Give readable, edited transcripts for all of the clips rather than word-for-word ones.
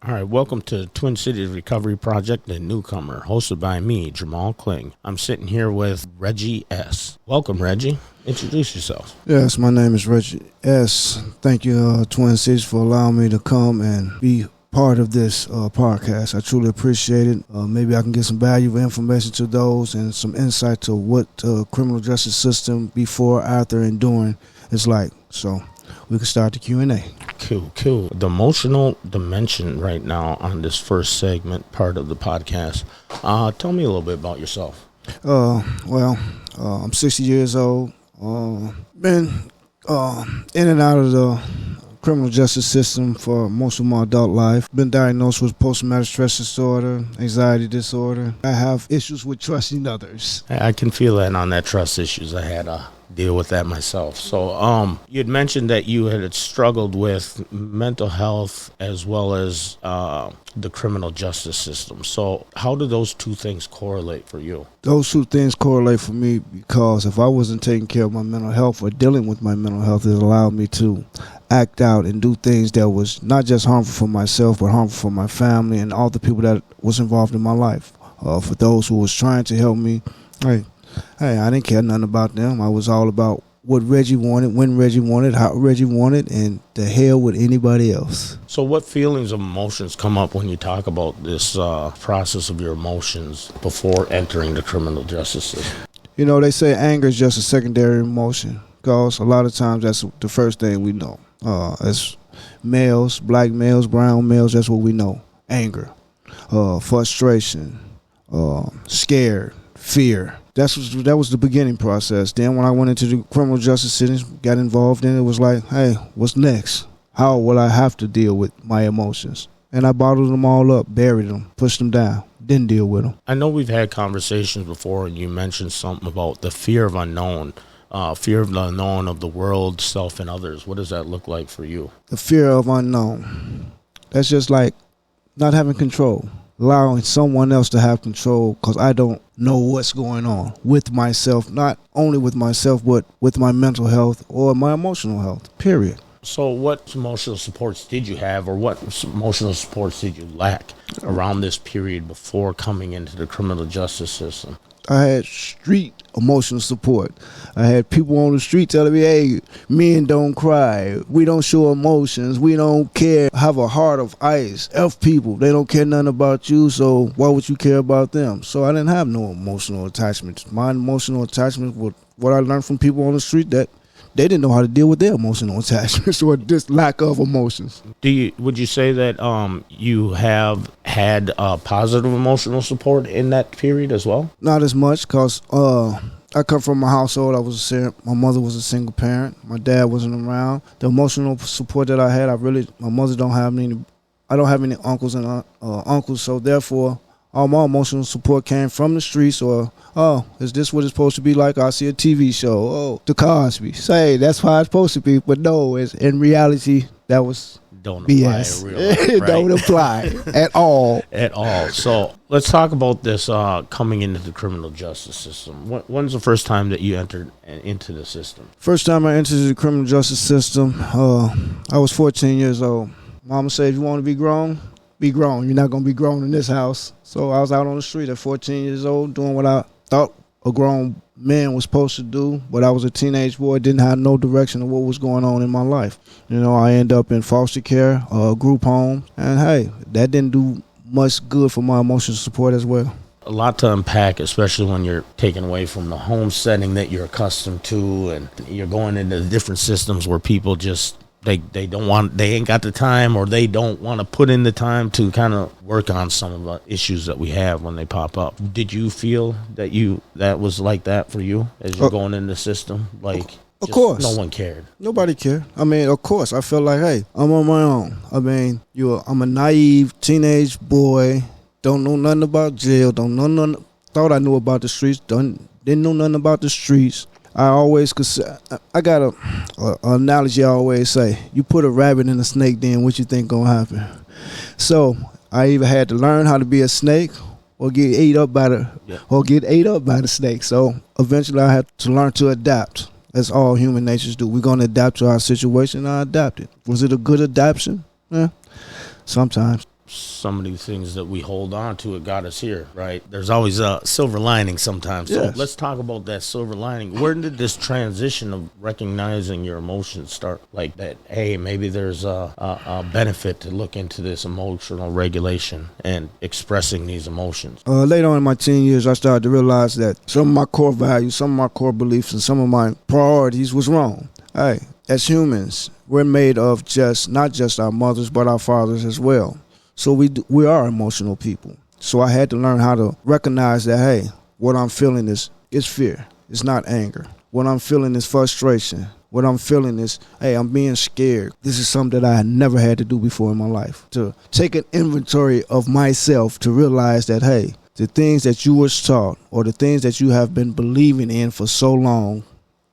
All right, welcome to Twin Cities Recovery Project and Newcomer, hosted by me, Jermale Kling. I'm sitting here with Reggie S. Welcome, Reggie. Introduce yourself. Yes, my name is Reggie S. Thank you, Twin Cities, for allowing me to come and be part of this podcast. I truly appreciate it. Maybe I can get some valuable information to those and some insight to what criminal justice system before, after, and during is like. So we can start the Q&A. Cool. The emotional dimension right now on this first segment part of the podcast. Tell me a little bit about yourself. I'm 60 years old. Been in and out of the criminal justice system for most of my adult life. Been diagnosed with post-traumatic stress disorder, anxiety disorder. I have issues with trusting others. I can feel that on that trust issues. I had to deal with that myself. So you had mentioned that you had struggled with mental health as well as the criminal justice system. So how do those two things correlate for you? Those two things correlate for me because if I wasn't taking care of my mental health or dealing with my mental health, it allowed me to act out and do things that was not just harmful for myself, but harmful for my family and all the people that was involved in my life. For those who was trying to help me, hey, I didn't care nothing about them. I was all about what Reggie wanted, when Reggie wanted, how Reggie wanted, and the hell with anybody else. So what feelings of emotions come up when you talk about this process of your emotions before entering the criminal justice system? You know, they say anger is just a secondary emotion because a lot of times that's the first thing we know. As males, black males, brown males, that's what we know. Anger, frustration, scared, fear. That was the beginning process. Then when I went into the criminal justice system, got involved in it, was like, hey, what's next? How will I have to deal with my emotions? And I bottled them all up, buried them, pushed them down, didn't deal with them. I know we've had conversations before, and you mentioned something about the fear of unknown. Fear of the unknown of the world, self, and others. What does that look like for you? The fear of unknown. That's just like not having control. Allowing someone else to have control because I don't know what's going on with myself, not only with myself, but with my mental health or my emotional health, period. So what emotional supports did you have, or what emotional supports did you lack around this period before coming into the criminal justice system? I had street emotional support. I had people on the street telling me, hey, men don't cry. We don't show emotions. We don't care. Have a heart of ice. F people. They don't care nothing about you, so why would you care about them? So I didn't have no emotional attachments. My emotional attachment was what I learned from people on the street, that they didn't know how to deal with their emotional attachments or just lack of emotions. Would you say that you have had positive emotional support in that period as well? Not as much, because I come from a household. My mother was a single parent. My dad wasn't around. The emotional support that I had, my mother don't have any. I don't have any uncles and uncles, so therefore, all my emotional support came from the streets, or, oh, is this what it's supposed to be like? I see a TV show, oh, The Cosby. Say, that's how it's supposed to be. But no, in reality, that was don't BS. Apply in real life, right? It don't apply at all. At all. So let's talk about this coming into the criminal justice system. When's the first time that you entered into the system? First time I entered the criminal justice system, I was 14 years old. Mama said, if you want to be grown, be grown. You're not going to be grown in this house. So I was out on the street at 14 years old doing what I thought a grown man was supposed to do, but I was a teenage boy, didn't have no direction of what was going on in my life. You know, I ended up in foster care, group home, and hey, that didn't do much good for my emotional support as well. A lot to unpack, especially when you're taken away from the home setting that you're accustomed to, and you're going into different systems where people just they ain't got the time, or they don't want to put in the time to kind of work on some of the issues that we have when they pop up. Did you feel that was like that for you as you're going in the system? Like, of course, no one cared. Nobody cared. I mean, of course, I felt like, hey, I'm on my own. I mean, I'm a naive teenage boy, don't know nothing about jail, don't know nothing. Thought I knew about the streets, didn't know nothing about the streets. I got a analogy I always say. You put a rabbit in a snake den, what you think gonna happen? So I either had to learn how to be a snake or get ate up by the snake. So eventually I had to learn to adapt. That's all human natures do. We're gonna adapt to our situation. I adapted. Was it a good adaptation? Yeah, sometimes. some of these things that we hold on to, it got us here, right? There's always a silver lining sometimes. Yes. So let's talk about that silver lining. Where did this transition of recognizing your emotions start? Like that, hey, maybe there's a benefit to look into this emotional regulation and expressing these emotions. Later on in my teen years, I started to realize that some of my core values, some of my core beliefs, and some of my priorities was wrong. Hey, as humans, we're made of not just our mothers, but our fathers as well. So we are emotional people. So I had to learn how to recognize that, hey, what I'm feeling is fear. It's not anger. What I'm feeling is frustration. What I'm feeling is, hey, I'm being scared. This is something that I had never had to do before in my life. To take an inventory of myself to realize that, hey, the things that you was taught or the things that you have been believing in for so long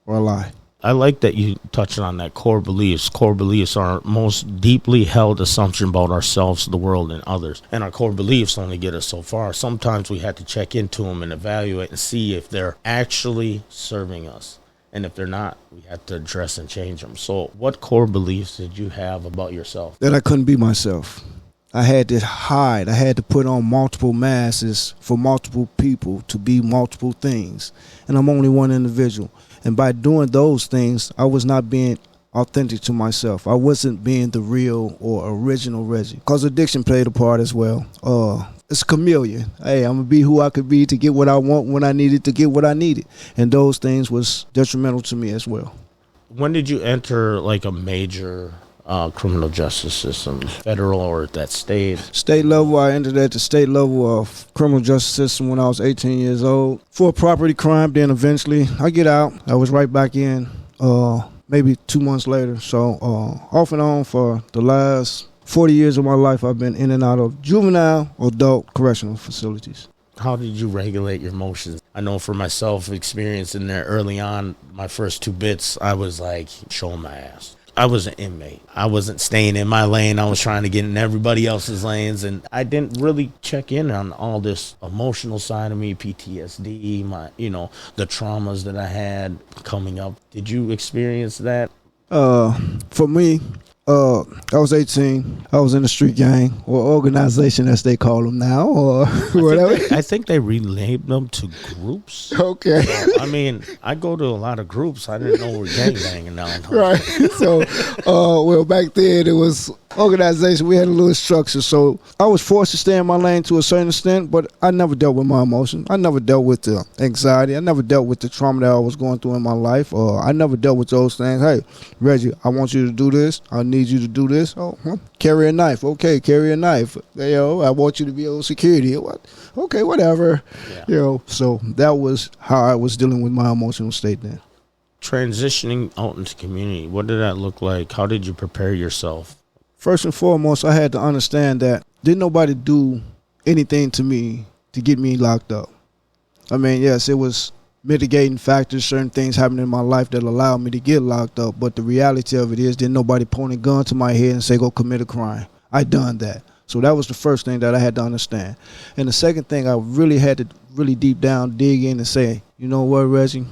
are a lie. I like that you touched on that core beliefs. Core beliefs are our most deeply held assumption about ourselves, the world, and others. And our core beliefs only get us so far. Sometimes we have to check into them and evaluate and see if they're actually serving us. And if they're not, we have to address and change them. So what core beliefs did you have about yourself? That I couldn't be myself. I had to hide. I had to put on multiple masks for multiple people to be multiple things. And I'm only one individual. And by doing those things, I was not being authentic to myself. I wasn't being the real or original Reggie. Because addiction played a part as well. It's a chameleon. Hey, I'm going to be who I could be to get what I want when I needed to get what I needed. And those things was detrimental to me as well. When did you enter like a major criminal justice system, federal or at that state? State level, I entered at the state level of criminal justice system when I was 18 years old for a property crime. Then eventually I get out. I was right back in maybe 2 months later. So off and on for the last 40 years of my life, I've been in and out of juvenile, adult, correctional facilities. How did you regulate your emotions? I know for myself, experiencing there early on, my first 2 bits, I was like showing my ass. I was an inmate. I wasn't staying in my lane. I was trying to get in everybody else's lanes, and I didn't really check in on all this emotional side of me, PTSD, the traumas that I had coming up. Did you experience that? For me, I was 18. I was in a street gang or organization, as they call them now, or whatever. I think they renamed them to groups. Okay. So, I mean, I go to a lot of groups. I didn't know we were gangbanging now. Right. So, well, back then it was organization. We had a little structure. So I was forced to stay in my lane to a certain extent, but I never dealt with my emotions. I never dealt with the anxiety. I never dealt with the trauma that I was going through in my life. I never dealt with those things. Hey, Reggie, I want you to do this. I need you to do this. Carry a knife. Okay, carry a knife. I want you to be able to security. What? Okay, whatever. Yeah. So that was how I was dealing with my emotional state then. Transitioning out into community, what did that look like? How did you prepare yourself? First and foremost, I had to understand that didn't nobody do anything to me to get me locked up. I mean, yes, it was mitigating factors, certain things happened in my life that allowed me to get locked up. But the reality of it is, didn't nobody point a gun to my head and say, go commit a crime. I done that. So that was the first thing that I had to understand. And the second thing, I really had to really deep down dig in and say, you know what, Reggie?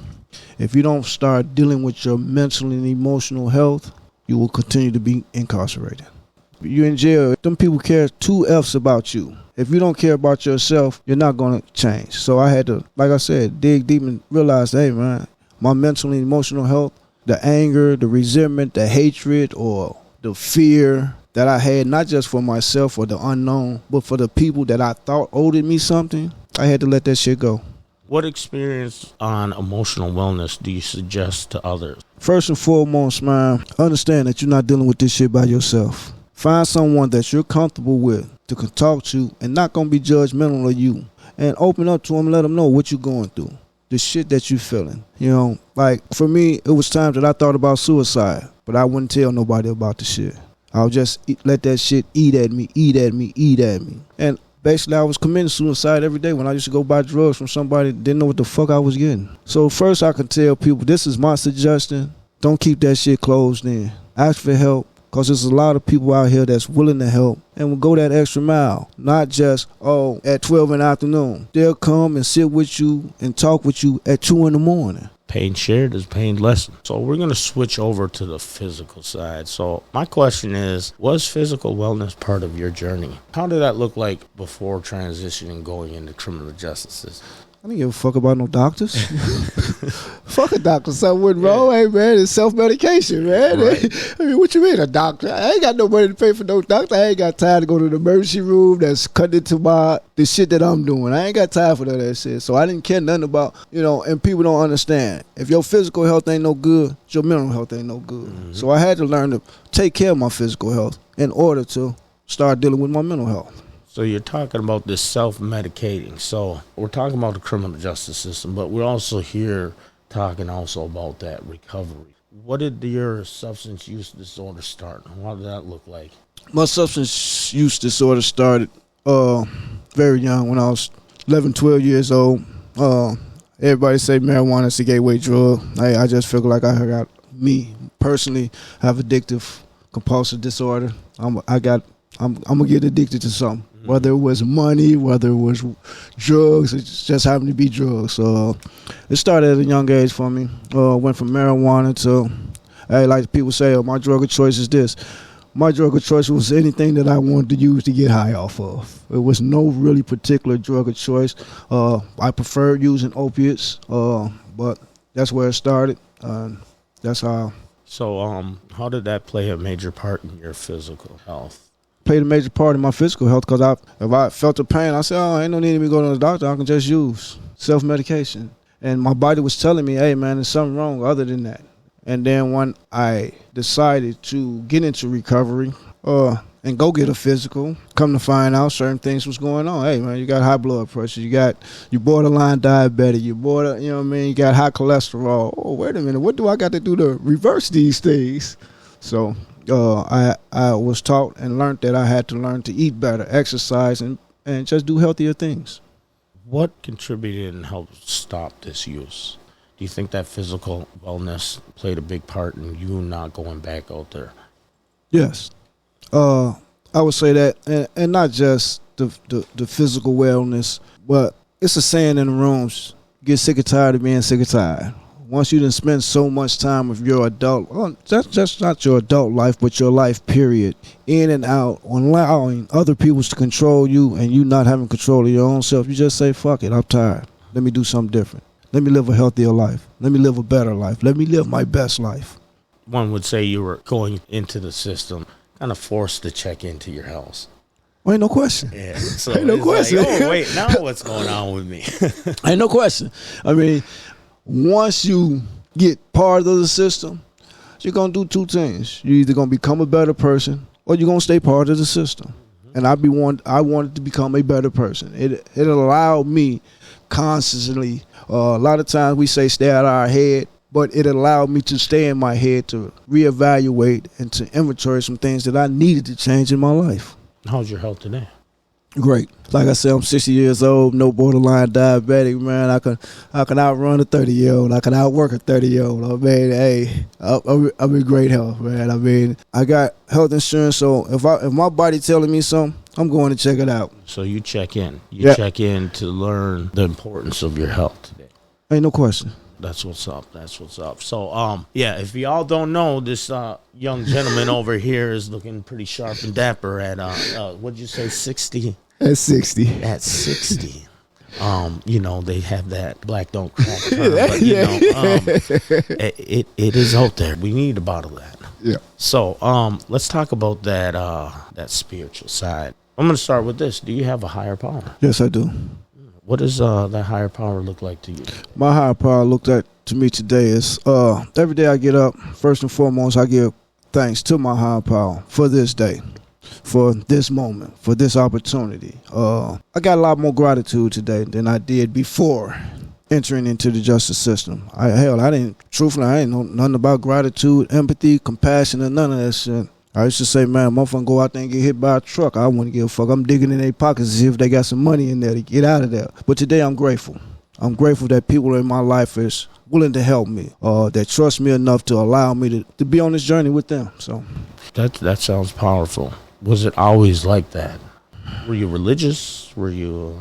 If you don't start dealing with your mental and emotional health, you will continue to be incarcerated. You're in jail. Them people care 2 F's about you. If you don't care about yourself, you're not going to change. So I had to, like I said, dig deep and realize, hey, man, my mental and emotional health, the anger, the resentment, the hatred, or the fear that I had, not just for myself or the unknown, but for the people that I thought owed me something, I had to let that shit go. What experience on emotional wellness do you suggest to others? First and foremost, man, understand that you're not dealing with this shit by yourself. Find someone that you're comfortable with to can talk to and not going to be judgmental of you. And open up to them and let them know what you're going through, the shit that you're feeling. Like for me, it was times that I thought about suicide, but I wouldn't tell nobody about the shit. I would just let that shit eat at me. And basically, I was committing suicide every day when I used to go buy drugs from somebody that didn't know what the fuck I was getting. So first I can tell people, this is my suggestion. Don't keep that shit closed in. Ask for help, because there's a lot of people out here that's willing to help and will go that extra mile. Not just, at 12 in the afternoon. They'll come and sit with you and talk with you at 2 in the morning. Pain shared is pain lessened. So we're going to switch over to the physical side. So my question is, was physical wellness part of your journey? How did that look like before transitioning, going into criminal justice system? I didn't give a fuck about no doctors. Fuck a doctor. Something went wrong. Hey, man, it's self-medication, man. Right. I mean, what you mean, a doctor? I ain't got no money to pay for no doctor. I ain't got time to go to the emergency room that's cut into the shit that I'm doing. I ain't got time for that shit. So I didn't care nothing about, and people don't understand. If your physical health ain't no good, your mental health ain't no good. Mm-hmm. So I had to learn to take care of my physical health in order to start dealing with my mental health. So you're talking about this self-medicating. So we're talking about the criminal justice system, but we're also here talking also about that recovery. What did your substance use disorder start? What did that look like? My substance use disorder started very young, when I was 11, 12 years old. Everybody say marijuana is a gateway drug. I just feel like I got, me personally, have addictive compulsive disorder. I'm gonna get addicted to something. Whether it was money, whether it was drugs, it just happened to be drugs. So it started at a young age for me. Went from marijuana to, like people say, my drug of choice is this. My drug of choice was anything that I wanted to use to get high off of. It was no really particular drug of choice. I preferred using opiates, but that's where it started. That's how. So how did that play a major part in your physical health? Played a major part in my physical health, because if I felt the pain, I said, ain't no need to me go to the doctor. I can just use self-medication. And my body was telling me, hey, man, there's something wrong other than that. And then when I decided to get into recovery and go get a physical, come to find out certain things was going on. Hey, man, you got high blood pressure. You borderline diabetic. You got high cholesterol. Oh, wait a minute. What do I got to do to reverse these things? So I was taught and learned that I had to learn to eat better, exercise, and just do healthier things. What contributed and helped stop this use? Do you think that physical wellness played a big part in you not going back out there? Yes. I would say that, and not just the physical wellness, but it's a saying in the rooms, get sick and tired of being sick and tired. Once you done spend so much time with your that's just not your adult life, but your life period, in and out, on allowing other people to control you and you not having control of your own self, you just say, fuck it, I'm tired. Let me do something different. Let me live a healthier life. Let me live a better life. Let me live my best life. One would say you were going into the system, kind of forced to check into your house. Well, ain't no question. Yeah. So ain't no question. Like, oh, wait, now what's going on with me? Ain't no question. I mean, once you get part of the system, you're going to do two things. You're either going to become a better person or you're going to stay part of the system. And I wanted to become a better person. It allowed me constantly, a lot of times we say stay out of our head, but it allowed me to stay in my head, to reevaluate and to inventory some things that I needed to change in my life. How's your health today? Great. Like I said, I'm 60 years old, no borderline diabetic, man. I can outrun a 30-year-old. I can outwork a 30-year-old. I mean, hey, I'm in great health, man. I mean, I got health insurance, so if my body telling me something, I'm going to check it out. So you check in. You check in to learn the importance of your health today. Ain't no question. That's what's up. That's what's up. So, if y'all don't know, this young gentleman over here is looking pretty sharp and dapper at, what'd you say, 60? At 60. At 60. They have that black don't crack term, but, it is out there. We need to bottle that. Yeah. So, let's talk about that spiritual side. I'm going to start with this. Do you have a higher power? Yes, I do. What does that higher power look like to you? My higher power looked like to me today is every day I get up, first and foremost, I give thanks to my higher power for this day, for this moment, for this opportunity. I got a lot more gratitude today than I did before entering into the justice system. I didn't know nothing about gratitude, empathy, compassion, and none of that shit. I used to say, man, motherfucker go out there and get hit by a truck. I wouldn't give a fuck. I'm digging in their pockets to see if they got some money in there to get out of there. But today I'm grateful. I'm grateful that people in my life is willing to help me, that trust me enough to allow me to be on this journey with them. So that sounds powerful. Was it always like that? Were you religious? Were you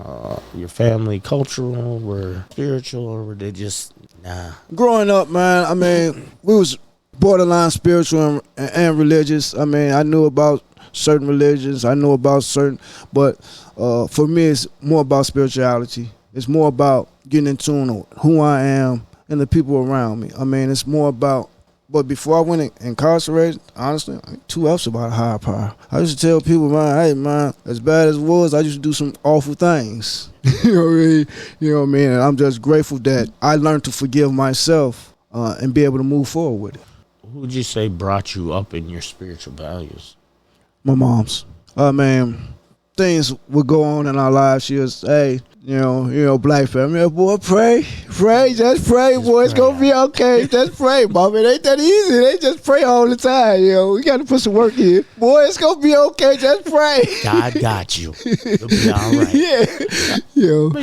your family cultural? Were spiritual? Or were they just Nah. Growing up, man, I mean, we was borderline spiritual and religious. I mean, I knew about certain religions. I knew about certain, but for me, it's more about spirituality. It's more about getting in tune with who I am and the people around me. I mean, it's more about, but before I went incarcerated, honestly, I ain't too else about a higher power. I used to tell people, man, hey, man, as bad as it was, I used to do some awful things. You know what I mean? You know what I mean? And I'm just grateful that I learned to forgive myself and be able to move forward with it. Who would you say brought you up in your spiritual values? My mom's. Man, things would go on in our lives. She was, hey, you know, black family, boy, pray, just pray, boy, it's gonna be okay. Just pray, mom. It ain't that easy. They just pray all the time, we got to put some work in. Boy, it's gonna be okay. Just pray. God got you. It'll be all right. Yeah. But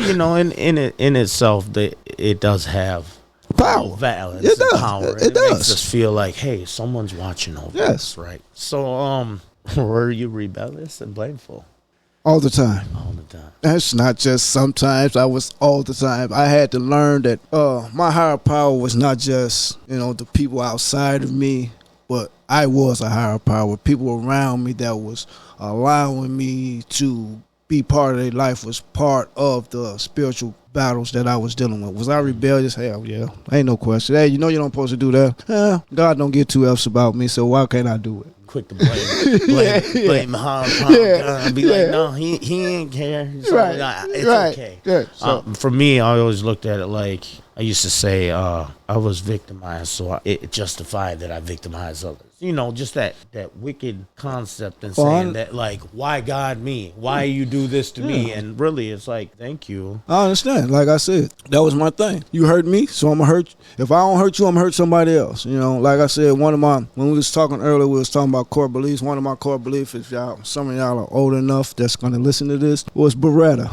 in itself, it does have power, balance, it does. Power. It does. Makes us feel like, hey, someone's watching over us, right? So, were you rebellious and blameful? All the time. All the time. That's not just sometimes. I was all the time. I had to learn that my higher power was not just, the people outside of me, but I was a higher power. People around me that was allowing me to be part of their life was part of the spiritual battles that I was dealing with. Was I rebellious? Hell yeah. Ain't no question. Hey, you know you don't supposed to do that. God don't get too else about me, so why can't I do it? Quick to blame hard God. Be like, no, he ain't care. So, it's okay. Yeah. So, for me, I always looked at it like I used to say I was victimized, so it justified that I victimized others. Just that wicked concept and saying that, like, why God me? Why you do this to me? And really, it's like, thank you. I understand. Like I said, that was my thing. You hurt me, so I'm going to hurt you. If I don't hurt you, I'm going to hurt somebody else. Like I said, when we was talking earlier, we was talking about core beliefs. One of my core beliefs, if some of y'all are old enough that's going to listen to this, was Beretta.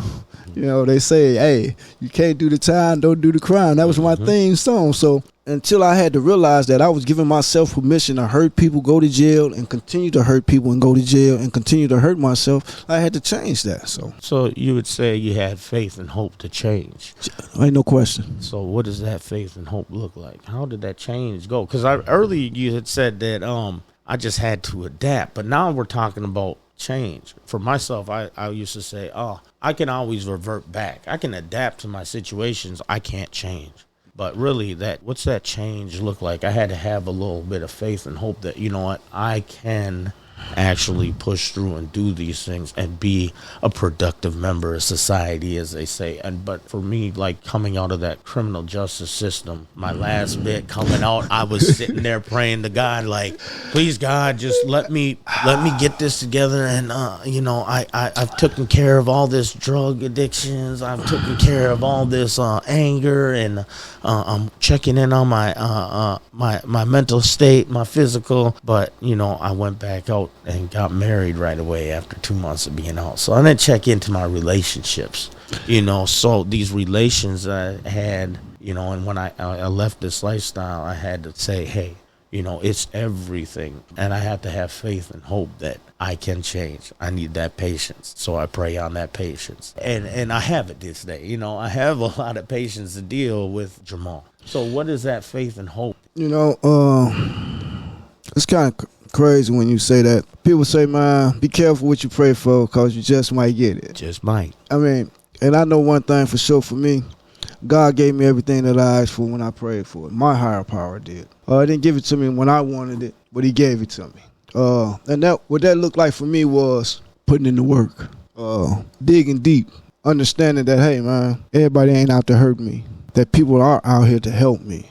They say, hey, you can't do the time, don't do the crime. That was my theme song. So until I had to realize that I was giving myself permission to hurt people, go to jail, and continue to hurt people and go to jail and continue to hurt myself, I had to change that. So you would say you had faith and hope to change? Ain't no question. So what does that faith and hope look like? How did that change go? Because earlier you had said that I just had to adapt, but now we're talking about change. For myself, I used to say, I can always revert back. I can adapt to my situations. I can't change. But really, what's that change look like? I had to have a little bit of faith and hope that, you know what, I can actually push through and do these things and be a productive member of society, as they say. But for me, like coming out of that criminal justice system, my last bit coming out, I was sitting there praying to God, like, please God, just let me get this together. And I've taken care of all this drug addictions. I've taken care of all this anger, and I'm checking in on my mental state, my physical. But I went back out and got married right away after 2 months of being out. So I didn't check into my relationships, so these relations I had, and when I left this lifestyle, I had to say, hey, it's everything. And I have to have faith and hope that I can change. I need that patience. So I pray on that patience. And I have it this day. I have a lot of patience to deal with Jermale. So what is that faith and hope? It's kind of crazy when you say that. People say, man, be careful what you pray for because you just might get it. Just might. I mean, and I know one thing for sure for me. God gave me everything that I asked for when I prayed for it. My higher power did. He didn't give it to me when I wanted it, but he gave it to me. And what that looked like for me was putting in the work, digging deep, understanding that, hey, man, everybody ain't out to hurt me, that people are out here to help me.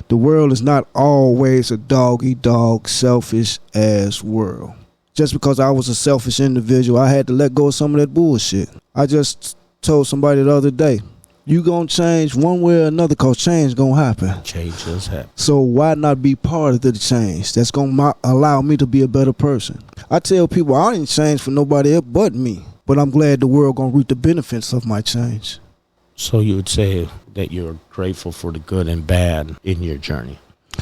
The world is not always a dog-eat-dog, selfish-ass world. Just because I was a selfish individual, I had to let go of some of that bullshit. I just told somebody the other day, you gonna change one way or another because change gonna happen. Change does happen. So why not be part of the change that's gonna allow me to be a better person? I tell people I didn't change for nobody else but me, but I'm glad the world gonna reap the benefits of my change. So you would say that you're grateful for the good and bad in your journey?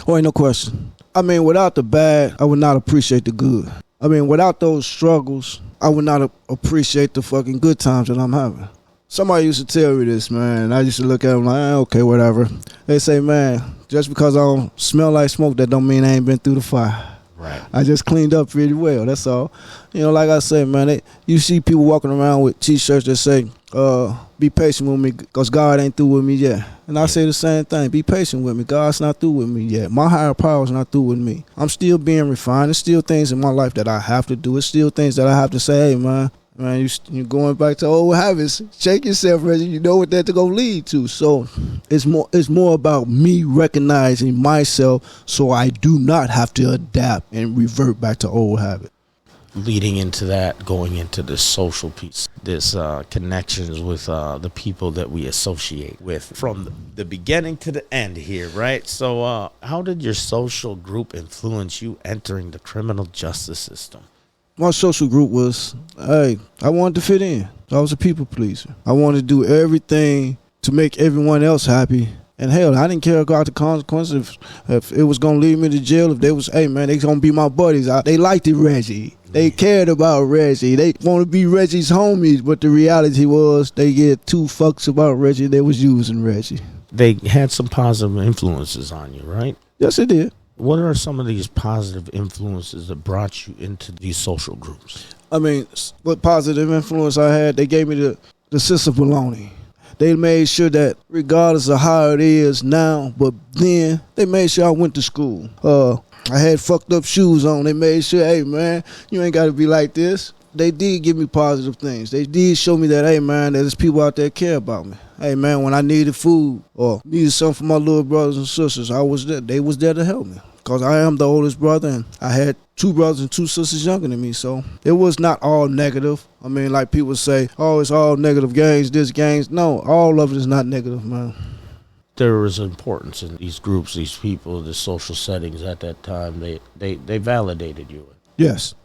Oh, ain't no question. I mean, without the bad, I would not appreciate the good. I mean, without those struggles, I would not appreciate the fucking good times that I'm having. Somebody used to tell me this, man, and I used to look at them like, okay, whatever. They say, man, just because I don't smell like smoke, that don't mean I ain't been through the fire. Right. I just cleaned up pretty well, that's all. Like I say, man, you see people walking around with T-shirts that say, be patient with me because God ain't through with me yet. And I say the same thing, be patient with me. God's not through with me yet. My higher power's not through with me. I'm still being refined. There's still things in my life that I have to do. There's still things that I have to say, hey, man, you're going back to old habits. Shake yourself, Reggie. You know what that's going to lead to. So it's more about me recognizing myself so I do not have to adapt and revert back to old habits. Leading into that, going into the social piece, this connections with the people that we associate with from the beginning to the end here, right? So how did your social group influence you entering the criminal justice system? My social group was, I wanted to fit in. I was a people pleaser. I wanted to do everything to make everyone else happy. And hell, I didn't care about the consequences if it was going to lead me to jail. If they was, hey, man, they going to be my buddies. They liked it, Reggie. They cared about Reggie. They want to be Reggie's homies. But the reality was they get 2 fucks about Reggie. They was using Reggie. They had some positive influences on you, right? Yes, it did. What are some of these positive influences that brought you into these social groups? I mean, what positive influence I had, they gave me the sense of belonging. They made sure that regardless of how it is now, but then they made sure I went to school. I had fucked up shoes on. They made sure, hey, man, you ain't got to be like this. They did give me positive things. They did show me that, hey, man, there's people out there care about me. Hey, man, when I needed food or needed something for my little brothers and sisters, I was there. They was there to help me. Because I am the oldest brother, and I had 2 brothers and 2 sisters younger than me, so it was not all negative. I mean, like people say, oh, it's all negative gangs, this gangs. No, all of it is not negative, man. There was importance in these groups, these people, the social settings at that time. They validated you. Yes.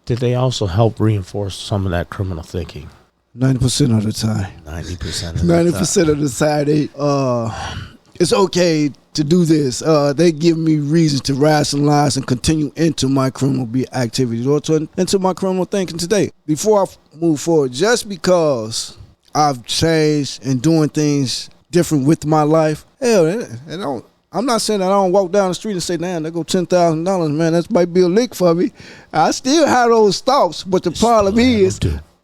Did they also help reinforce some of that criminal thinking? 90% of the time. 90% of the 90% of the time, it's okay to do this. They give me reasons to rationalize and continue into my criminal activities or into my criminal thinking today. Before I move forward, just because I've changed and doing things different with my life, hell, I'm not saying that I don't walk down the street and say, damn, there go $10,000, man, that might be a lick for me. I still have those thoughts, but the problem is,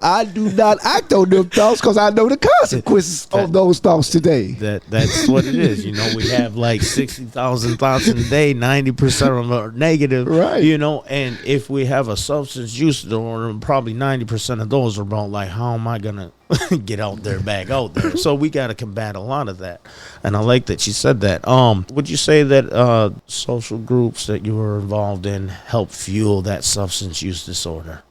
I do not act on them thoughts because I know the consequences of those thoughts today. That's what it is. We have like 60,000 thoughts in a day. 90% of them are negative. Right. And if we have a substance use disorder, probably 90% of those are about like, how am I going to get out there, back out there? So we got to combat a lot of that. And I like that you said that. Would you say that social groups that you were involved in help fuel that substance use disorder?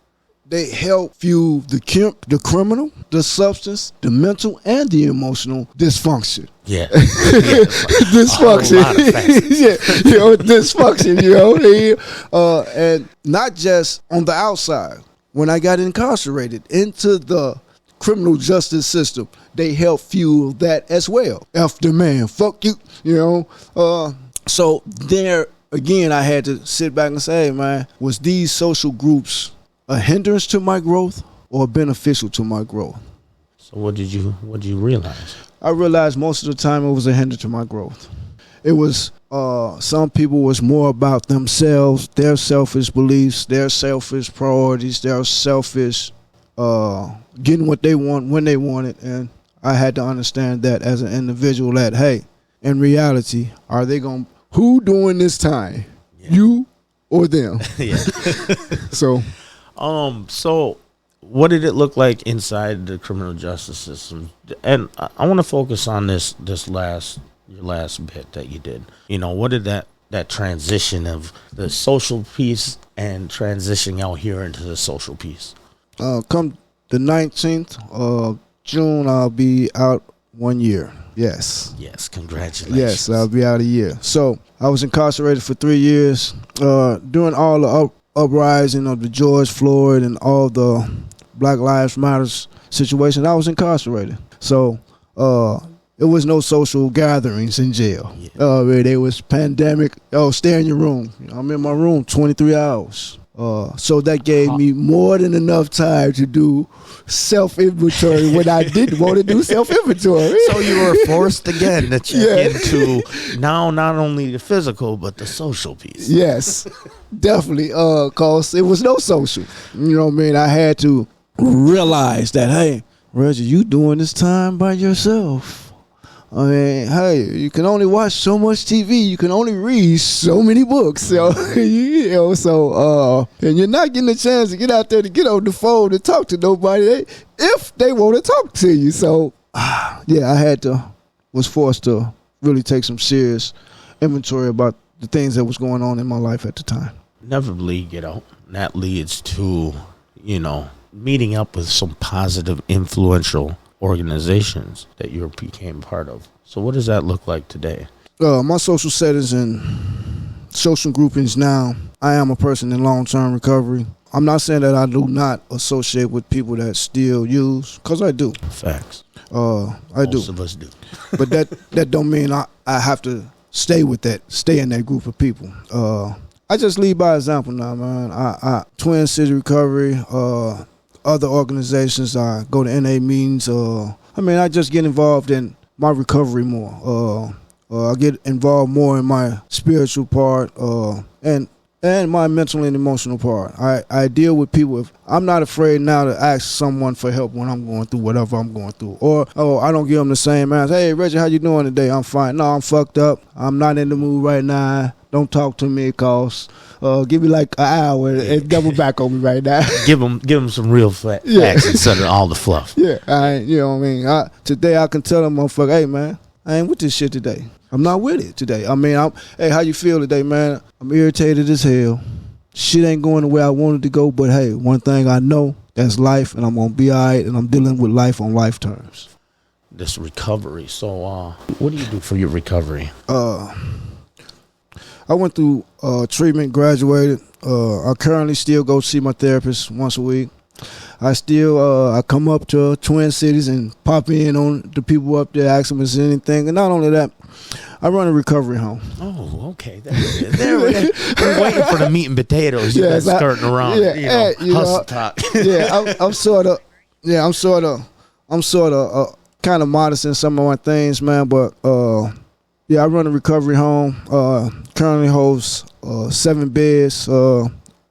They help fuel the criminal, the substance, the mental, and the emotional dysfunction. Yeah. Dysfunction. Dysfunction, and not just on the outside. When I got incarcerated into the criminal justice system, they help fuel that as well. F the man, fuck you, So there, again, I had to sit back and say, hey, man, was these social groups a hindrance to my growth or beneficial to my growth? So what did you realize? I realized most of the time it was a hindrance to my growth. It was some people was more about themselves, their selfish beliefs, their selfish priorities, their selfish getting what they want when they want it. And I had to understand that as an individual that, hey, in reality, who doing this time? Yeah. You or them? Yeah. So what did it look like inside the criminal justice system? And I want to focus on your last bit that you did. What did that transition of the social piece and transitioning out here into the social piece? Come the 19th of June, I'll be out 1 year. Yes. Yes, congratulations. Yes, I'll be out a year. So I was incarcerated for 3 years. During all the uprising of the George Floyd and all the Black Lives Matter situation, I was incarcerated. So there was no social gatherings in jail. Yeah. There was pandemic. Stay in your room. I'm in my room 23 hours. So that gave me more than enough time to do self-inventory when I didn't want to do self-inventory. So you were forced again to check into now not only the physical but the social piece. Yes, definitely. Cause it was no social. You know what I mean? I had to realize that, hey, Reggie, you doing this time by yourself. I mean, hey, you can only watch so much TV. You can only read so many books. So, and you're not getting a chance to get out there to get on the phone and talk to nobody if they want to talk to you. So, I was forced to really take some serious inventory about the things that was going on in my life at the time. Inevitably, that leads to, meeting up with some positive, influential organizations that you became part of. So what does that look like today? My social settings and social groupings now, I am a person in long-term recovery. I'm not saying that I do not associate with people that still use, because I do. Facts. Most of us do. But that don't mean I have to stay in that group of people. I just lead by example now, man. I Twin City Recovery, other organizations, I go to NA meetings. I just get involved in my recovery more. I get involved more in my spiritual part and my mental and emotional part. I deal with people. I'm not afraid now to ask someone for help when I'm going through whatever I'm going through. Or, I don't give them the same answer. Hey, Reggie, how you doing today? I'm fine. No, I'm fucked up. I'm not in the mood right now. Don't talk to me, cause give me like an hour and double back on me right now. give them some real facts instead of all the fluff. Yeah, you know what I mean. Today I can tell them, motherfucker, hey man, I ain't with this shit today. I'm not with it today. Hey, how you feel today, man? I'm irritated as hell. Shit ain't going the way I wanted to go, but hey, one thing I know, that's life, and I'm gonna be all right, and I'm dealing with life on life terms. This recovery. So, what do you do for your recovery? I went through treatment, graduated. I currently still go see my therapist once a week. I still I come up to Twin Cities and pop in on the people up there, ask them if there's anything. And not only that, I run a recovery home. Oh, okay. There we go. We're waiting for the meat and potatoes. You guys skirting around, hustle talk. I'm sort of kind of modest in some of my things, man. But I run a recovery home. Currently holds 7 beds.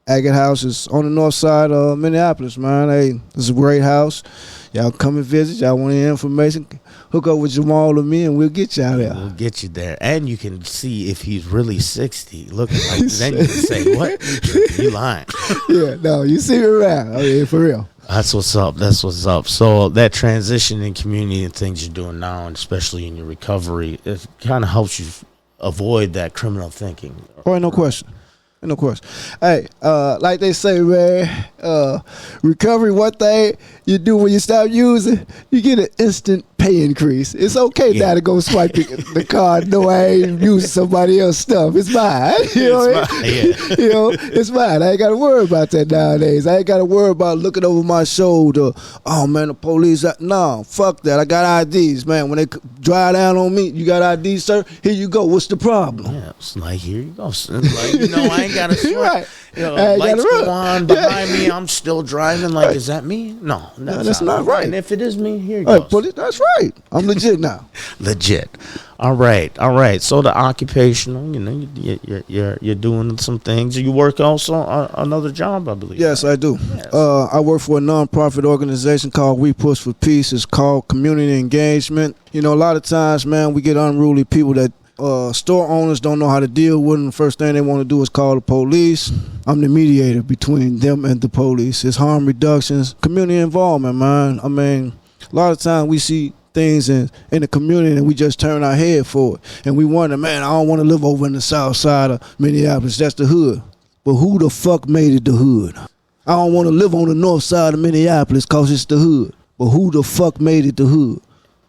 Agate House is on the north side of Minneapolis, man. Hey, it's a great house. Y'all come and visit. Y'all want any information? Hook up with Jermale or me, and we'll get you out there. We'll get you there. And you can see if he's really 60, looking like then you can say, what? You lying. Yeah, no, you see me around. I mean, for real. That's what's up. So that transition in community and things you're doing now, and especially in your recovery, it kind of helps you avoid that criminal thinking. Oh, no question. No question. Hey, like they say, man, recovery, one thing you do when you stop using, you get an instant pay increase. It's okay now to go swipe the card. No, I ain't using somebody else's stuff. It's mine. It's mine. I ain't got to worry about that nowadays. I ain't got to worry about looking over my shoulder. Oh, man, the police. No, fuck that. I got IDs, man. When they drive down on me, you got IDs, sir? Here you go. What's the problem? Yeah, it's like, here you go. It's like, I ain't got to swear. Right. Lights go on behind me. I'm still driving. Like, is that me? No, that's not right. And if it is me, here you go. Police, that's right. I'm legit now. Legit. All right. So the occupational, you're doing some things. You work also another job, I believe. Yes, I do. Yes. I work for a nonprofit organization called We Push for Peace. It's called community engagement. A lot of times, man, we get unruly people that store owners don't know how to deal with them. The first thing they want to do is call the police. I'm the mediator between them and the police. It's harm reductions, community involvement, man. A lot of times we see things in the community and we just turn our head for it. And we wonder, man, I don't want to live over in the south side of Minneapolis. That's the hood. But who the fuck made it the hood? I don't want to live on the north side of Minneapolis because it's the hood. But who the fuck made it the hood?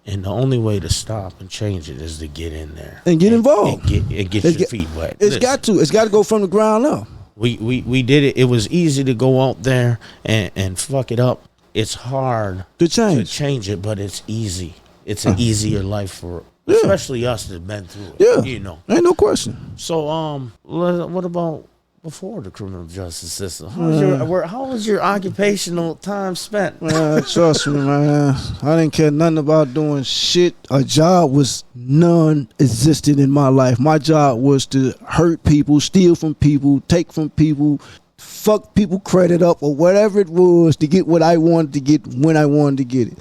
And the only way to stop and change it is to get in there and get involved and get your feet wet. It's got to go from the ground up. We did it. It was easy to go out there and fuck it up. It's hard to change it, but it's easy. It's an easier life for especially us that've been through it. Yeah, ain't no question. So what about before the criminal justice system? How was your occupational time spent? Man, trust me, man. I didn't care nothing about doing shit. A job was non-existent in my life. My job was to hurt people, steal from people, take from people, fuck people credit up, or whatever it was to get what I wanted to get when I wanted to get it.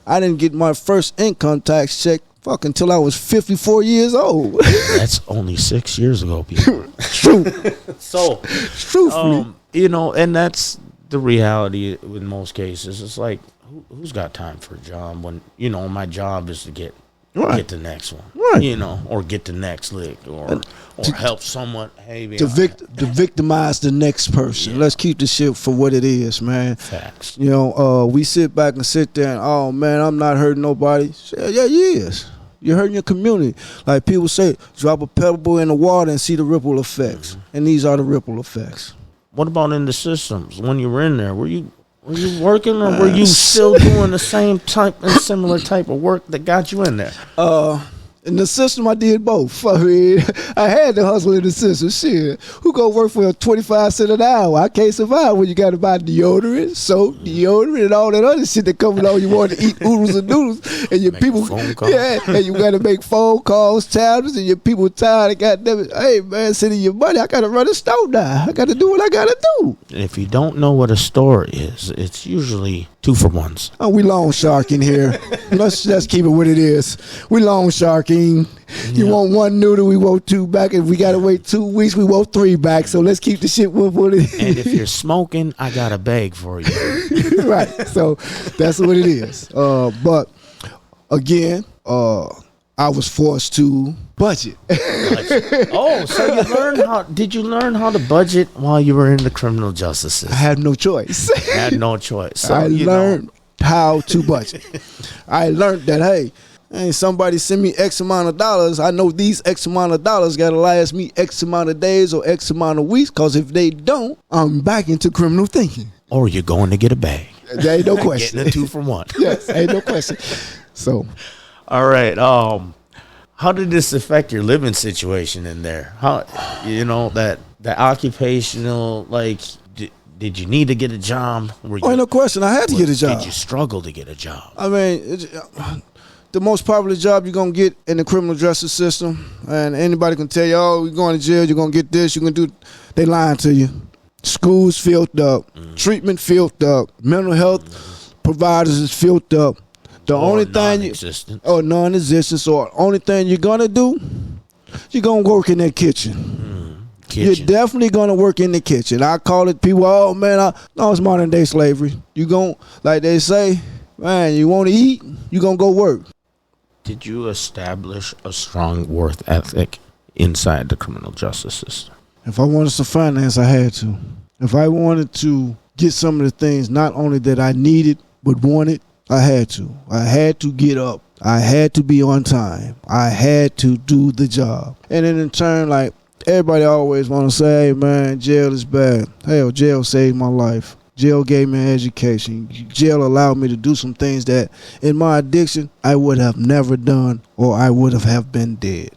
I didn't get my first income tax check until I was 54 years old. That's only 6 years ago, people. True. So, truthfully, and that's the reality in most cases. It's like, who's got time for a job when, my job is to get the next one, right? Or get the next lick, or help someone. Hey, man, to victimize the next person. Yeah. Let's keep the shit for what it is, man. Facts. We sit back and sit there and, oh man, I'm not hurting nobody. Yeah, you is. You're hurting your community. Like people say, drop a pebble in the water and see the ripple effects. Mm-hmm. And these are the ripple effects. What about in the systems? When you were in there, were you working, or were you still doing the same type and similar type of work that got you in there? In the system, I did both. I mean, I had to hustle in the system. Shit, who go work for 25 cents an hour? I can't survive when you got to buy deodorant, soap, and all that other shit that comes along. You want to eat oodles and noodles, and your people, and you got to make phone calls, tablets, and your people tired of goddamn it. Hey man, sending your money. I got to run a store now. I got to do what I got to do. And if you don't know what a store is, it's usually 2-for-1s. Oh, we loan sharking here. Let's just keep it what it is. We loan sharking. You want one noodle, we want 2 back. If we gotta wait 2 weeks, we want 3 back. So let's keep the shit what it is. And if you're smoking, I got a bag for you. Right. So that's what it is. But again, I was forced to budget. Oh, so did you learn how to budget while you were in the criminal justice system? I had no choice. So, I learned how to budget. I learned that, hey, somebody send me X amount of dollars. I know these X amount of dollars got to last me X amount of days or X amount of weeks, because if they don't, I'm back into criminal thinking. Or you're going to get a bag. There ain't no question. Getting a 2-for-1. Yes, ain't no question. So, all right. How did this affect your living situation in there? How, that occupational, like, did you need to get a job? No question. I had to get a job. Did you struggle to get a job? I mean, the most popular job you're going to get in the criminal justice system, and anybody can tell you, oh, you're going to jail, you're going to get this, you're going to do, they lying to you. Schools filled up, treatment filled up, mental health providers is filled up. The only thing non-existent. So only thing you're gonna do, you're gonna work in that kitchen. You're definitely gonna work in the kitchen. I call it, people, oh man, no, it's modern day slavery. You gon', like they say, man, you want to eat, you gonna go work. Did you establish a strong work ethic inside the criminal justice system? If I wanted some finance, I had to. If I wanted to get some of the things not only that I needed but wanted, I had to. I had to get up. I had to be on time. I had to do the job. And then in turn, like, everybody always want to say, hey, man, jail is bad. Hell, jail saved my life. Jail gave me an education. Jail allowed me to do some things that in my addiction I would have never done, or I would have been dead.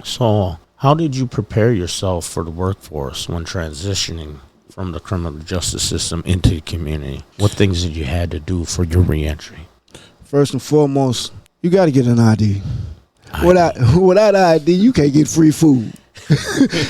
So how did you prepare yourself for the workforce when transitioning from the criminal justice system into the community? What things did you had to do for your reentry? First and foremost, you got to get an ID. Without ID, you can't get free food.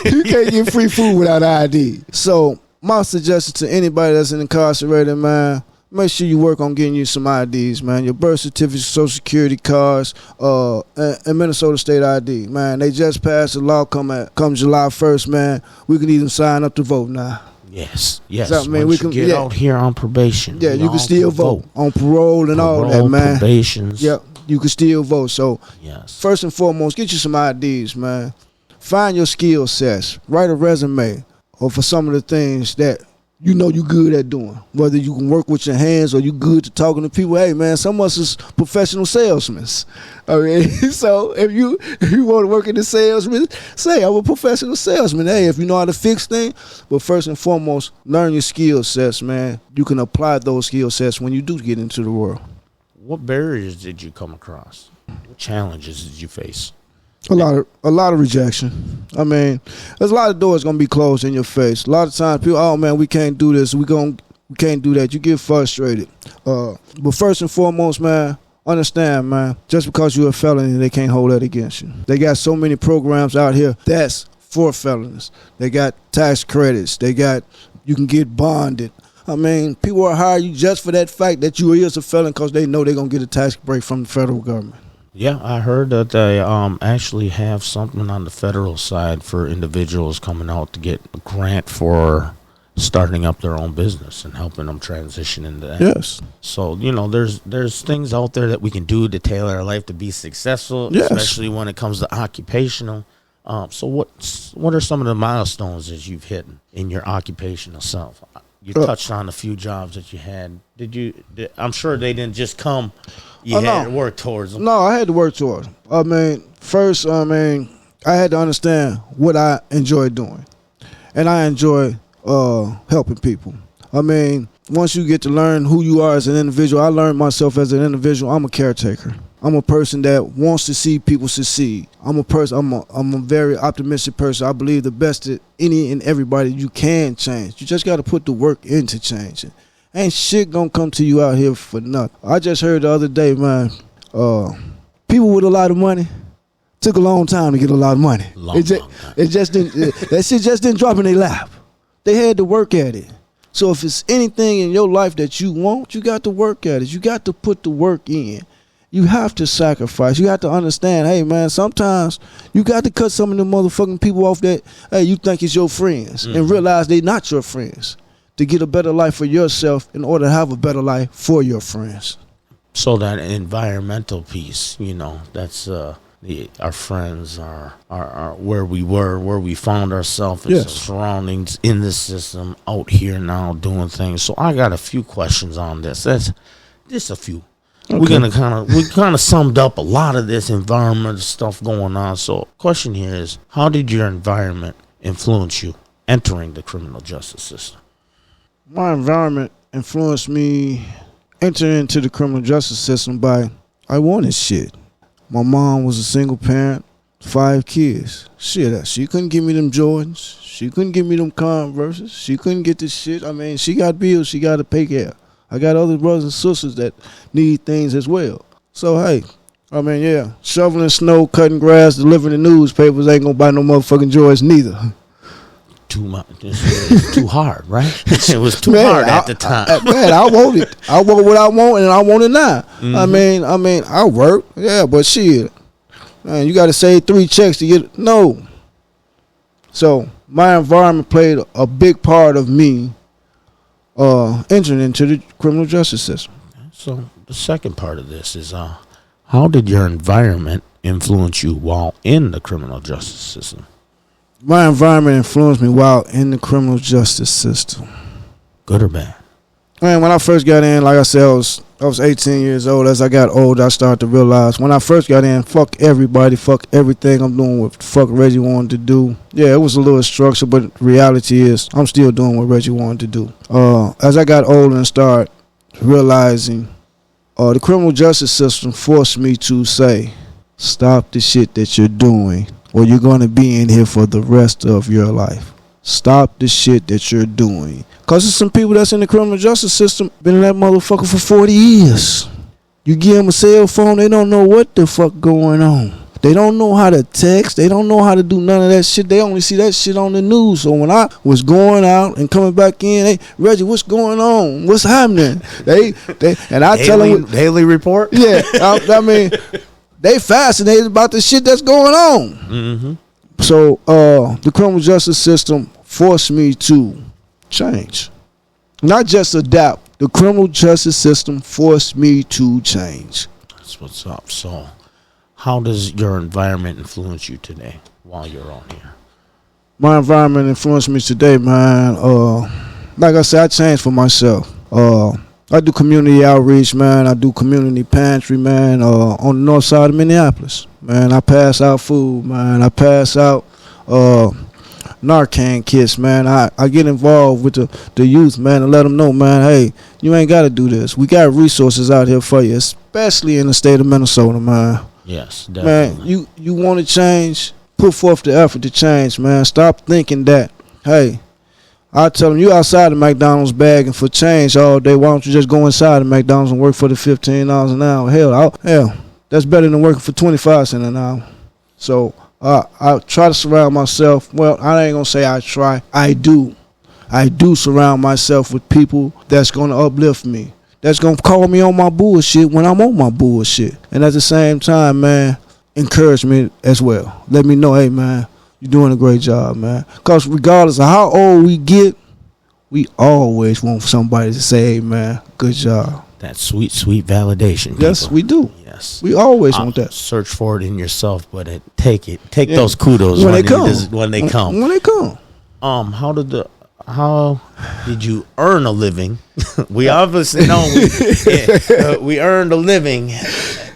You can't get free food without ID. So my suggestion to anybody that's incarcerated, man, make sure you work on getting you some IDs, man. Your birth certificate, social security cards, and Minnesota state ID, man. They just passed a law come July 1st, man. We can even sign up to vote now. Yes. So, man, we can get out here on probation. Yeah, you can still vote on parole and all that, man. Probations. Yep, you can still vote. So, yes. First and foremost, get you some IDs, man. Find your skill sets. Write a resume or for some of the things that you know you good at doing. Whether you can work with your hands or you good to talking to people. Hey, man, some of us is professional salesmen. I mean, so if you want to work in the salesman, say I'm a professional salesman. Hey, if you know how to fix things, but first and foremost, learn your skill sets, man. You can apply those skill sets when you do get into the world. What barriers did you come across? What challenges did you face? A lot of rejection. I mean, there's a lot of doors gonna be closed in your face. A lot of times people, oh man, we can't do this. We can't do that. You get frustrated. But first and foremost, man, understand, man, just because you're a felony, they can't hold that against you. They got so many programs out here that's for felonies. They got tax credits. You can get bonded. I mean, people are hiring you just for that fact that you is a felon because they know they're going to get a tax break from the federal government. Yeah, I heard that they actually have something on the federal side for individuals coming out to get a grant for starting up their own business and helping them transition into that. Yes. So, there's things out there that we can do to tailor our life to be successful, yes, especially when it comes to occupational. So what are some of the milestones that you've hit in your occupational self? You touched on a few jobs that you had. I'm sure they didn't just come. You had to work towards them. No, I had to work towards them. I mean, first, I had to understand what I enjoy doing. And I enjoy helping people. I mean, once you get to learn who you are as an individual, I learned myself as an individual. I'm a caretaker. I'm a person that wants to see people succeed. I'm a very optimistic person. I believe the best that any and everybody you can change. You just got to put the work into changing. Ain't shit gonna come to you out here for nothing. I just heard the other day, man, people with a lot of money took a long time to get a lot of money. That shit just didn't drop in their lap. They had to work at it. So if it's anything in your life that you want, you got to work at it. You got to put the work in. You have to sacrifice. You have to understand, hey, man, sometimes you got to cut some of the motherfucking people off that, hey, you think it's your friends, and realize they're not your friends, to get a better life for yourself in order to have a better life for your friends. So that environmental piece, that's our friends, our where we were, where we found ourselves, and yes, surroundings in this system, out here now doing things. So I got a few questions on this. That's just a few. Okay. We kind of summed up a lot of this environmental stuff going on. So question here is, how did your environment influence you entering the criminal justice system? My environment influenced me entering into the criminal justice system by, I wanted shit. My mom was a single parent, 5 kids. Shit, she couldn't give me them Jordans. She couldn't give me them Converses. She couldn't get this shit. I mean, she got bills she got to pay care. I got other brothers and sisters that need things as well. So, hey, shoveling snow, cutting grass, delivering the newspapers ain't going to buy no motherfucking Jordans neither. Too much. It was too hard, right? It was too hard at the time. I want it. I want what I want, and I want it now. Mm-hmm. I work, yeah, but shit, man, you got to save 3 checks to get it. No. So my environment played a big part of me entering into the criminal justice system. So the second part of this is, how did your environment influence you while in the criminal justice system? My environment influenced me while in the criminal justice system. Good or bad? Man, when I first got in, like I said, I was 18 years old. As I got older, I started to realize when I first got in, fuck everybody, fuck everything I'm doing what fuck Reggie wanted to do. Yeah, it was a little structure, but reality is I'm still doing what Reggie wanted to do. As I got older and started realizing the criminal justice system forced me to say, stop the shit that you're doing, or you're going to be in here for the rest of your life. Stop the shit that you're doing. Because there's some people that's in the criminal justice system, been in that motherfucker for 40 years. You give them a cell phone, they don't know what the fuck going on. They don't know how to text. They don't know how to do none of that shit. They only see that shit on the news. So when I was going out and coming back in, hey, Reggie, what's going on? What's happening? And I tell them. Daily report? Yeah. They fascinated about the shit that's going on. Mm-hmm. So the criminal justice system forced me to change. Not just adapt. The criminal justice system forced me to change. That's what's up. So how does your environment influence you today while you're on here? My environment influenced me today, man. Like I said, I changed for myself. I do community outreach, man. I do community pantry, man, on the north side of Minneapolis. Man, I pass out food, man. I pass out Narcan kits, man. I get involved with the youth, man, and let them know, man, hey, you ain't got to do this. We got resources out here for you, especially in the state of Minnesota, man. Yes, definitely. Man, you want to change, put forth the effort to change, man. Stop thinking that, hey, I tell them, you outside the McDonald's begging for change all day. Why don't you just go inside the McDonald's and work for the $15 an hour? Hell, that's better than working for 25 cents an hour. So I try to surround myself. Well, I ain't gonna say I try. I do surround myself with people that's gonna uplift me. That's gonna call me on my bullshit when I'm on my bullshit. And at the same time, man, encourage me as well. Let me know, hey, man, you're doing a great job, man. Because regardless of how old we get, we always want somebody to say, hey, man, good job. That sweet, sweet validation. Yes, people. we do. Yes. We always want that. Search for it in yourself, but take those kudos when they come. When they come. How did you earn a living? We obviously know we earned a living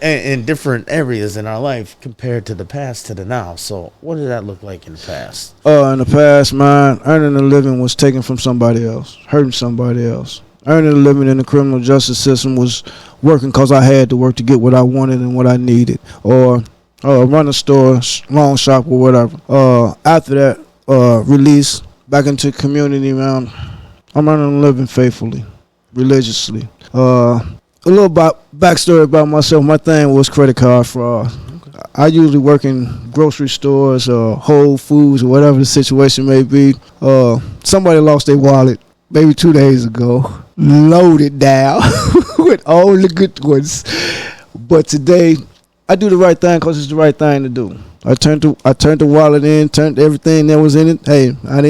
in different areas in our life compared to the past to the now. So what did that look like in the past? In the past, man, earning a living was taken from somebody else, hurting somebody else. Earning a living in the criminal justice system was working because I had to work to get what I wanted and what I needed, or run a store, long shop, or whatever. After that, release back into the community, man. I'm earning a living faithfully, religiously. A little backstory about myself. My thing was credit card fraud. Okay. I usually work in grocery stores or Whole Foods or whatever the situation may be. Somebody lost their wallet maybe 2 days ago. Loaded down with all the good ones. But today, I do the right thing because it's the right thing to do. I turned the wallet in, turned everything that was in it. Hey, I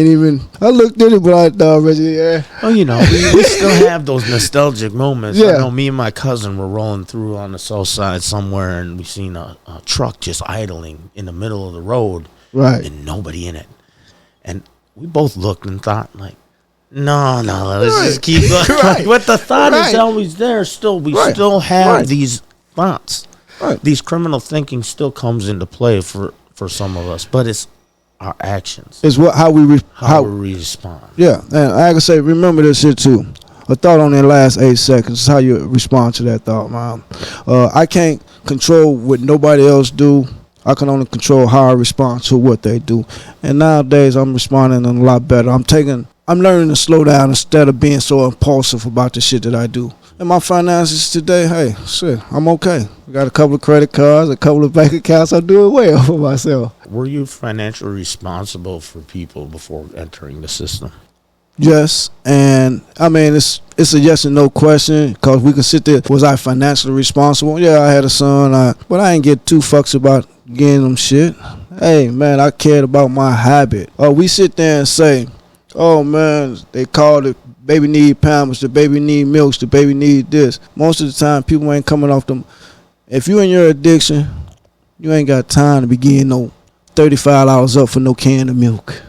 looked at it, but I thought, Reggie, yeah. Oh, we still have those nostalgic moments. Yeah. I know me and my cousin were rolling through on the south side somewhere, and we seen a truck just idling in the middle of the road. Right. And nobody in it. And we both looked and thought, like, no, let's just keep going. Right. But the thought is always there still. We still have these thoughts. Right. These criminal thinking still comes into play for some of us, but it's our actions. It's how we respond. Yeah, and I can say, remember this shit too. A thought on their last 8 seconds is how you respond to that thought, man. I can't control what nobody else do. I can only control how I respond to what they do. And nowadays, I'm responding a lot better. I'm learning to slow down instead of being so impulsive about the shit that I do. And my finances today, hey, shit, I'm okay. I got a couple of credit cards, a couple of bank accounts. I'm doing well for myself. Were you financially responsible for people before entering the system? Yes, and I mean, it's a yes and no question, because we can sit there, was I financially responsible? Yeah, I had a son, but I ain't get 2 fucks about getting them shit. Hey, man, I cared about my habit. We sit there and say, oh, man, they called it baby need pampers, the baby need milks, the baby need this. Most of the time, people ain't coming off them. If you in your addiction, you ain't got time to be getting no $35 up for no can of milk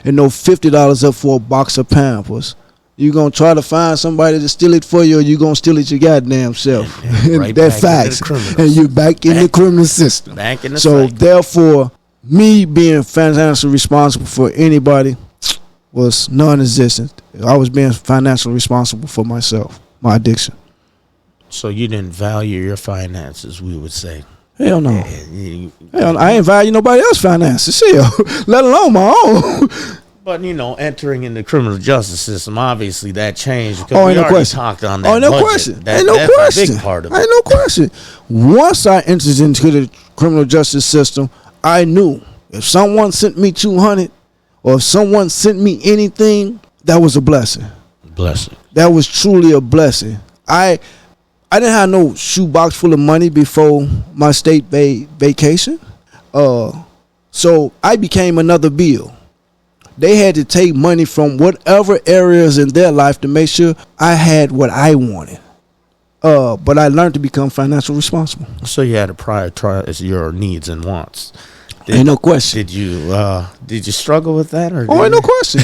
and no $50 up for a box of Pampers. You gonna try to find somebody to steal it for you, or you gonna steal it your goddamn self? Right. That's facts. And you back in the criminal system. So therefore, me being financially responsible for anybody was non-existent. I was being financially responsible for myself, my addiction. So you didn't value your finances, we would say. Hell no. Hell, I ain't value nobody else's finances, let alone my own. But, entering in the criminal justice system, obviously that changed. Oh, ain't no question. Talked on that. Oh, no budget. question. Ain't no that's question. A big part of it. Ain't no question. Once I entered into the criminal justice system, I knew if someone sent me 200, or if someone sent me anything, that was a blessing. That was truly a blessing. I didn't have no shoebox full of money before my state vacation. So I became another bill. They had to take money from whatever areas in their life to make sure I had what I wanted. But I learned to become financially responsible. So you had to prioritize your needs and wants. Ain't no question. Did you struggle with that? Or ain't no question.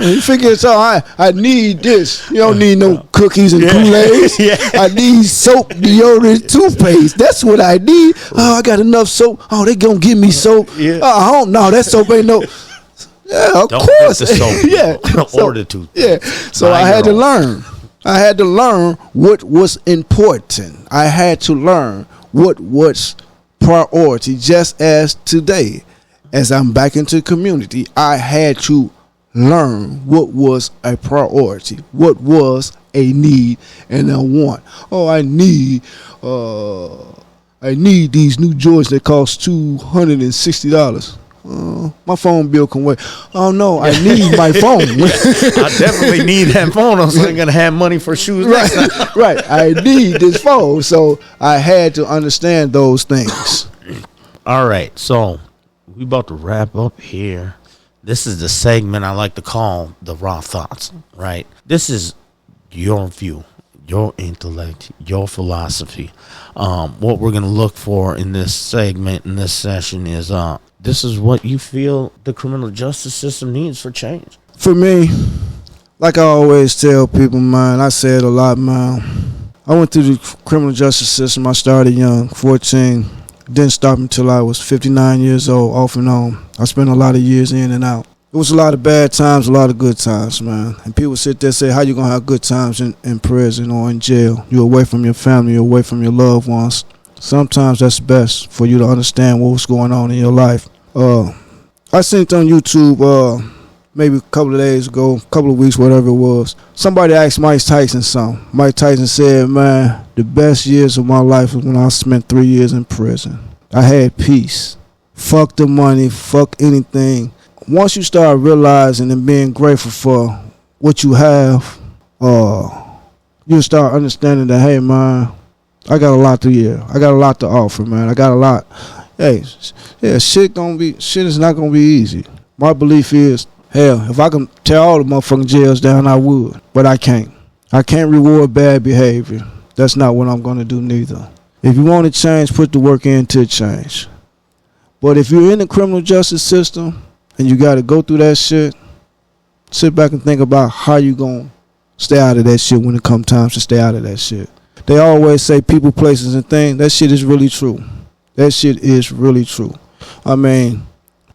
You figure so I need this. You don't need no cookies and Kool-Aid. Yeah. I need soap, deodorant, toothpaste. That's what I need. Oh, I got enough soap. Oh, they gonna give me soap. Yeah. I don't know. That soap ain't no. Yeah, of course. The soap. Yeah. Or the toothpaste. Yeah. So I had to learn. I had to learn what was important. I had to learn what was priority. Just as today, as I'm back into the community, I had to learn what was a priority, what was a need and a want. Oh, I need these new Jordans that cost $260. My phone bill can wait. Oh no, I need my phone. I definitely need that phone. I'm not gonna have money for shoes. Right, right. I need this phone, so I had to understand those things. All right, so we about to wrap up here. This is the segment I like to call the raw thoughts. Right, this is your view, your intellect, your philosophy. What we're gonna look for in this segment, in this session, is this is what you feel the criminal justice system needs for change. For me, like I always tell people, man, I say it a lot, man. I went through the criminal justice system. I started young, 14. Didn't stop until I was 59 years old, off and on. I spent a lot of years in and out. It was a lot of bad times, a lot of good times, man. And people sit there and say, how you going to have good times in prison or in jail? You're away from your family, you're away from your loved ones. Sometimes that's best for you to understand what's going on in your life. I seen it on YouTube maybe a couple of days ago, a couple of weeks, whatever it was. Somebody asked Mike Tyson something. Mike Tyson said, man, the best years of my life was when I spent 3 years in prison. I had peace. Fuck the money, fuck anything. Once you start realizing and being grateful for what you have, you start understanding that, hey, man, I got a lot to give. I got a lot to offer, man. I got a lot. Hey, yeah, shit is not gonna be easy. My belief is, hell, if I can tear all the motherfucking jails down, I would. But I can't. I can't reward bad behavior. That's not what I'm gonna do neither. If you want to change, put the work in to change. But if you're in the criminal justice system and you got to go through that shit, sit back and think about how you gonna stay out of that shit when it comes times to stay out of that shit. They always say people, places, and things. That shit is really true. That shit is really true. I mean,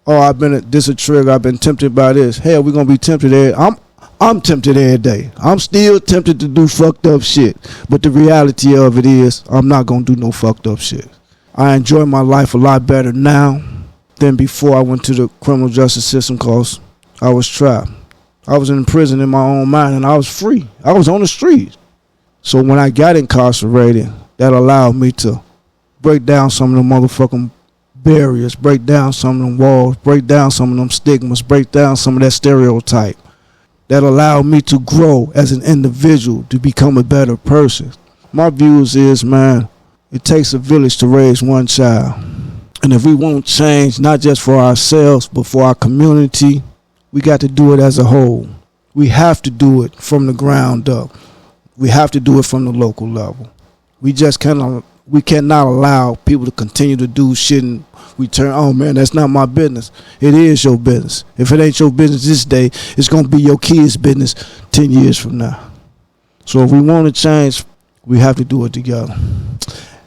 this a trigger. I've been tempted by this. Hell, we're gonna be tempted. I'm tempted every day. I'm still tempted to do fucked up shit. But the reality of it is, I'm not gonna do no fucked up shit. I enjoy my life a lot better now than before I went to the criminal justice system, cause I was trapped. I was in prison in my own mind, and I was free. I was on the street. So when I got incarcerated, that allowed me to break down some of the motherfucking barriers, break down some of them walls, break down some of them stigmas, break down some of that stereotype. That allowed me to grow as an individual, to become a better person. My views is, man, it takes a village to raise one child. And if we want change, not just for ourselves, but for our community, we got to do it as a whole. We have to do it from the ground up. We have to do it from the local level. We cannot allow people to continue to do shit and we turn, oh man, that's not my business. It is your business. If it ain't your business this day, it's going to be your kids' business 10 years from now. So if we want to change, we have to do it together.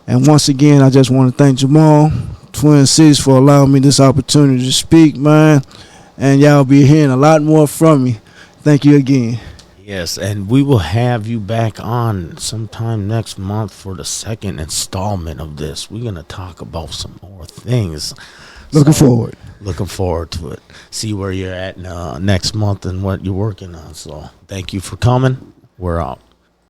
And once again, I just want to thank Jermale, Twin Cities, for allowing me this opportunity to speak, man. And y'all be hearing a lot more from me. Thank you again. Yes, and we will have you back on sometime next month for the second installment of this. We're going to talk about some more things. Looking forward to it. See where you're at next month and what you're working on. So thank you for coming. We're out.